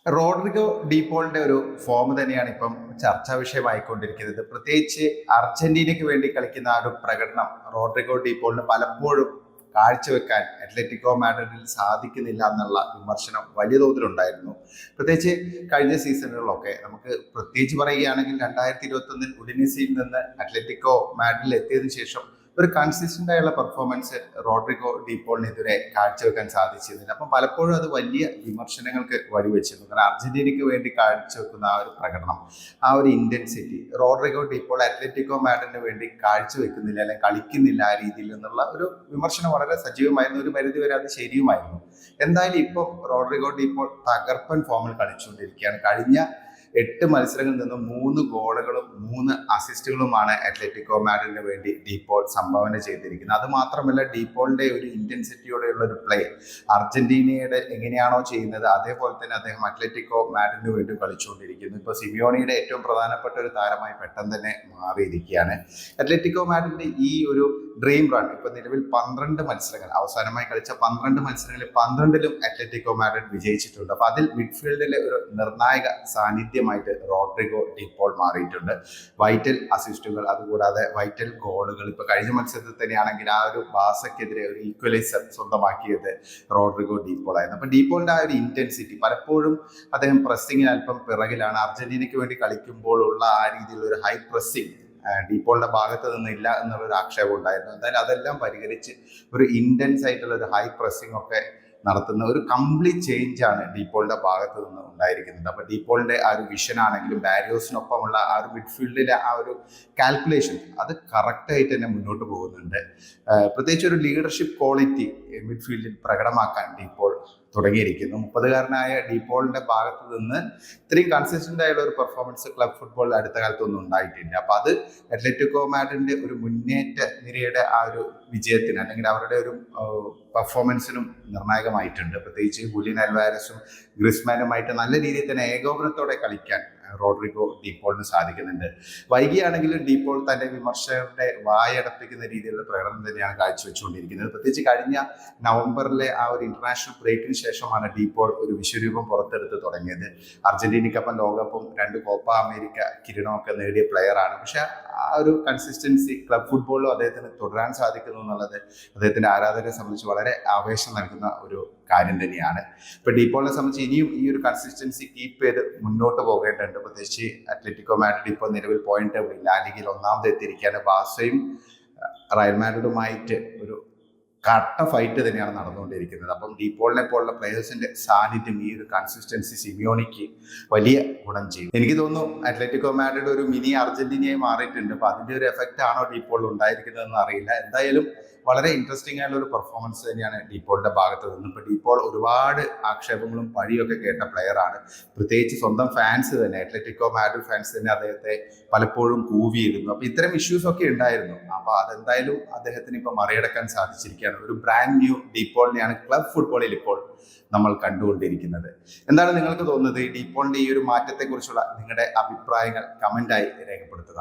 Rodrigo ഡീപോളിന്റെ ഒരു form തന്നെയാണ് ഇപ്പം ചർച്ചാ വിഷയമായിക്കൊണ്ടിരിക്കുന്നത്. പ്രത്യേകിച്ച് അർജന്റീനയ്ക്ക് വേണ്ടി കളിക്കുന്ന ആ ഒരു പ്രകടനം റോഡ്രിഗോ ഡീപോളിന് പലപ്പോഴും കാഴ്ചവെക്കാൻ അത്ലറ്റിക്കോ മാഡ്രിഡിൽ സാധിക്കുന്നില്ല എന്നുള്ള വിമർശനം വലിയ തോതിലുണ്ടായിരുന്നു. പ്രത്യേകിച്ച് കഴിഞ്ഞ സീസണുകളിലൊക്കെ നമുക്ക് പ്രത്യേകിച്ച് പറയുകയാണെങ്കിൽ 2021 ഉഡിനീസിയിൽ നിന്ന് അത്ലറ്റിക്കോ മാഡ്രിഡിൽ എത്തിയതിനു ശേഷം ഒരു കൺസിസ്റ്റന്റ് ആയുള്ള പെർഫോമൻസ് റോഡ്രിഗോ ഡീപോളിനെതിരെ കാഴ്ചവെക്കാൻ സാധിച്ചിരുന്നില്ല. അപ്പം പലപ്പോഴും അത് വലിയ വിമർശനങ്ങൾക്ക് വഴിവെച്ചിരുന്നു. കാരണം അർജന്റീനയ്ക്ക് വേണ്ടി കാഴ്ചവെക്കുന്ന ആ ഒരു പ്രകടനം, ആ ഒരു ഇന്റൻസിറ്റി റോഡ്രിഗോ ഡീപോൾ അത്ലറ്റിക്കോ മാഡ്രിഡിന് വേണ്ടി കാഴ്ചവെക്കുന്നില്ല, അല്ലെങ്കിൽ കളിക്കുന്നില്ല ആ രീതിയിൽ എന്നുള്ള ഒരു വിമർശനം വളരെ സജീവമായിരുന്നു. ഒരു പരിധി വരെ അത് ശരിയുമായിരുന്നു. എന്തായാലും ഇപ്പോൾ റോഡ്രിഗോ ഡീപോൾ തകർപ്പൻ ഫോമിൽ കളിച്ചുകൊണ്ടിരിക്കുകയാണ്. കഴിഞ്ഞ 8 മത്സരങ്ങളിൽ നിന്നും 3 ഗോളുകളും 3 അസിസ്റ്റുകളുമാണ് അത്ലറ്റിക്കോ മാഡ്രിഡിന് വേണ്ടി ഡീപോൾ സംഭാവന ചെയ്തിരിക്കുന്നത്. അത് മാത്രമല്ല, ഡീപോളിന്റെ ഒരു ഇന്റൻസിറ്റിയോടെയുള്ള ഒരു പ്ലേ അർജന്റീനയുടെ എങ്ങനെയാണോ ചെയ്യുന്നത് അതേപോലെ തന്നെ അദ്ദേഹം അത്ലറ്റിക്കോ മാഡ്രിഡിന് വേണ്ടി കളിച്ചുകൊണ്ടിരിക്കുന്നു. ഇപ്പോൾ സിമിയോണിയുടെ ഏറ്റവും പ്രധാനപ്പെട്ട ഒരു താരമായി പെട്ടെന്ന് തന്നെ മാറിയിരിക്കുകയാണ്. അത്ലറ്റിക്കോ മാഡ്രിഡിന്റെ ഈ ഒരു ഡ്രീം റൺ ഇപ്പൊ നിലവിൽ 12 മത്സരങ്ങൾ, അവസാനമായി കളിച്ച 12 മത്സരങ്ങളിൽ 12ലും അത്ലറ്റിക്കോ മാഡ്രിഡ് വിജയിച്ചിട്ടുണ്ട്. അപ്പൊ അതിൽ മിഡ്ഫീൽഡിലെ ഒരു നിർണായക സാന്നിധ്യമായിട്ട് റോഡ്രിഗോ ഡീപോൾ മാറിയിട്ടുണ്ട്. വൈറ്റൽ അസിസ്റ്റുകൾ, അതുകൂടാതെ വൈറ്റൽ ഗോളുകൾ. ഇപ്പൊ കഴിഞ്ഞ മത്സരത്തിൽ തന്നെയാണെങ്കിൽ ആ ഒരു ബാസക്കെതിരെ ഒരു ഈക്വലൈസർ സ്വന്തമാക്കിയത് റോഡ്രിഗോ ഡീപോൾ ആയിരുന്നു. അപ്പൊ ഡീപോളിന്റെ ആ ഒരു ഇന്റൻസിറ്റി, പലപ്പോഴും അദ്ദേഹം പ്രസ്സിങ്ങിന് അല്പം പിറകിലാണ്. അർജന്റീനയ്ക്ക് വേണ്ടി കളിക്കുമ്പോഴുള്ള ആ രീതിയിലുള്ള ഒരു ഹൈ പ്രസ്സിങ് ഡീപോളിന്റെ ഭാഗത്ത് നിന്നില്ല എന്നുള്ളൊരു ആക്ഷേപം ഉണ്ടായിരുന്നു. എന്തായാലും അതെല്ലാം പരിഹരിച്ച് ഒരു ഇന്റൻസ് ആയിട്ടുള്ള ഒരു ഹൈ പ്രസ്സിംഗ് ഒക്കെ നടത്തുന്ന ഒരു കംപ്ലീറ്റ് ചേഞ്ച് ആണ് ഡീപോളിന്റെ ഭാഗത്ത് നിന്ന് ഉണ്ടായിരിക്കുന്നത്. അപ്പൊ ഡീപോളിന്റെ ആ ഒരു വിഷൻ ആണെങ്കിലും ബാരിയോസിനൊപ്പമുള്ള ആ ഒരു മിഡ്ഫീൽഡിലെ ആ ഒരു കാൽക്കുലേഷൻ അത് കറക്റ്റായിട്ട് തന്നെ മുന്നോട്ട് പോകുന്നുണ്ട്. പ്രത്യേകിച്ച് ഒരു ലീഡർഷിപ്പ് ക്വാളിറ്റി മിഡ്ഫീൽഡിൽ പ്രകടമാക്കാൻ ഡീപോൾ തുടങ്ങിയിരിക്കുന്നു. 30-കാരനായ ഡീപോളിന്റെ ഭാഗത്ത് നിന്ന് ഇത്രയും കൺസിസ്റ്റന്റ് ആയുള്ള ഒരു പെർഫോമൻസ് ക്ലബ് ഫുട്ബോളിൽ അടുത്ത കാലത്തൊന്നും ഉണ്ടായിട്ടില്ല. അപ്പൊ അത് അത്ലറ്റിക്കോ മാഡ്രിഡിന്റെ ഒരു മുന്നേറ്റ നിരയുടെ ആ ഒരു വിജയത്തിന്, അല്ലെങ്കിൽ അവരുടെ ഒരു പെർഫോമൻസിനും നിർണായകമായിട്ടുണ്ട്. പ്രത്യേകിച്ച് ഹുലിയൻ അൽവാരസും ഗ്രിസ്മാനുമായിട്ട് നല്ല രീതിയിൽ തന്നെ ഏകോപനത്തോടെ കളിക്കാൻ റോഡ്രിഗോ ഡീപോളിന് സാധിക്കുന്നുണ്ട്. വൈകിയാണെങ്കിലും ഡീപോൾ തന്റെ വിമർശകരുടെ വായടപ്പിക്കുന്ന രീതിയിലുള്ള പ്രകടനം തന്നെയാണ് കാഴ്ചവെച്ചുകൊണ്ടിരിക്കുന്നത്. പ്രത്യേകിച്ച് കഴിഞ്ഞ നവംബറിലെ ആ ഒരു ഇന്റർനാഷണൽ ബ്രേക്കിന് ശേഷമാണ് ഡീപോൾ ഒരു വിശ്വരൂപം പുറത്തെടുത്ത് തുടങ്ങിയത്. അർജന്റീനയ്ക്കൊപ്പം ലോകകപ്പും 2 കോപ്പ അമേരിക്ക കിരീടമൊക്കെ നേടിയ പ്ലെയറാണ്. പക്ഷെ ആ ഒരു കൺസിസ്റ്റൻസി ക്ലബ് ഫുട്ബോളിലും അദ്ദേഹത്തിന് തുടരാൻ സാധിക്കുന്നു എന്നുള്ളത് അദ്ദേഹത്തിന്റെ ആരാധകരെ സംബന്ധിച്ച് വളരെ ആവേശം നൽകുന്ന ഒരു കാര്യം തന്നെയാണ്. ഇപ്പൊ ഡീപോളിനെ സംബന്ധിച്ച് ഇനിയും ഈ ഒരു കൺസിസ്റ്റൻസി കീപ്പ് ചെയ്ത് മുന്നോട്ട് പോകേണ്ടതുണ്ട്. പ്രത്യേകിച്ച് അത്ലറ്റിക്കോ മാഡ്രിഡ് ഇപ്പോൾ നിലവിൽ പോയിന്റ് ടേബിളിൽ ലാ ലീഗയിൽ 1ാമത് എത്തിയിരിക്കുകയാണ്. ബാസയും റയൽ മാഡ്രിഡുമായിട്ട് ഒരു കട്ട ഫൈറ്റ് തന്നെയാണ് നടന്നുകൊണ്ടിരിക്കുന്നത്. അപ്പം ഡീപോളിനെ പോലുള്ള പ്ലേയേഴ്സിന്റെ സാന്നിധ്യം, ഈ ഒരു കൺസിസ്റ്റൻസി സിമിയോണിക്ക് വലിയ ഗുണം ചെയ്യും. എനിക്ക് തോന്നുന്നു അത്ലറ്റിക്കോ മാഡ്രിഡ് ഒരു മിനി അർജന്റീനയായി മാറിയിട്ടുണ്ട്. അപ്പൊ അതിന്റെ ഒരു എഫക്റ്റ് ആണോ ഡീപോളിൽ ഉണ്ടായിരിക്കുന്നതെന്ന് അറിയില്ല. എന്തായാലും വളരെ ഇൻട്രസ്റ്റിംഗ് ആയിട്ടുള്ള ഒരു പെർഫോമൻസ് തന്നെയാണ് ഡീപോളിന്റെ ഭാഗത്ത് നിന്ന്. ഇപ്പൊ ഡീപോൾ ഒരുപാട് ആക്ഷേപങ്ങളും പഴിയൊക്കെ കേട്ട പ്ലെയറാണ്. പ്രത്യേകിച്ച് സ്വന്തം ഫാൻസ് തന്നെ, അത്ലറ്റിക്കോ മാഡ്രിഡ് ഫാൻസ് തന്നെ അദ്ദേഹത്തെ പലപ്പോഴും കൂവിയിരുന്നു. അപ്പൊ ഇത്തരം ഇഷ്യൂസ് ഒക്കെ ഉണ്ടായിരുന്നു. അപ്പൊ അതെന്തായാലും അദ്ദേഹത്തിന് ഇപ്പൊ മറികടക്കാൻ സാധിച്ചിരിക്കുകയാണ്. ഒരു ബ്രാൻഡ് ന്യൂ ഡീപോളിനെയാണ് ക്ലബ് ഫുട്ബോളിൽ ഇപ്പോൾ നമ്മൾ കണ്ടുകൊണ്ടിരിക്കുന്നത്. എന്താണ് നിങ്ങൾക്ക് തോന്നുന്നത്? ഈ ഡീപോളിന്റെ ഈ ഒരു മാറ്റത്തെക്കുറിച്ചുള്ള നിങ്ങളുടെ അഭിപ്രായങ്ങൾ കമന്റായി രേഖപ്പെടുത്തുക.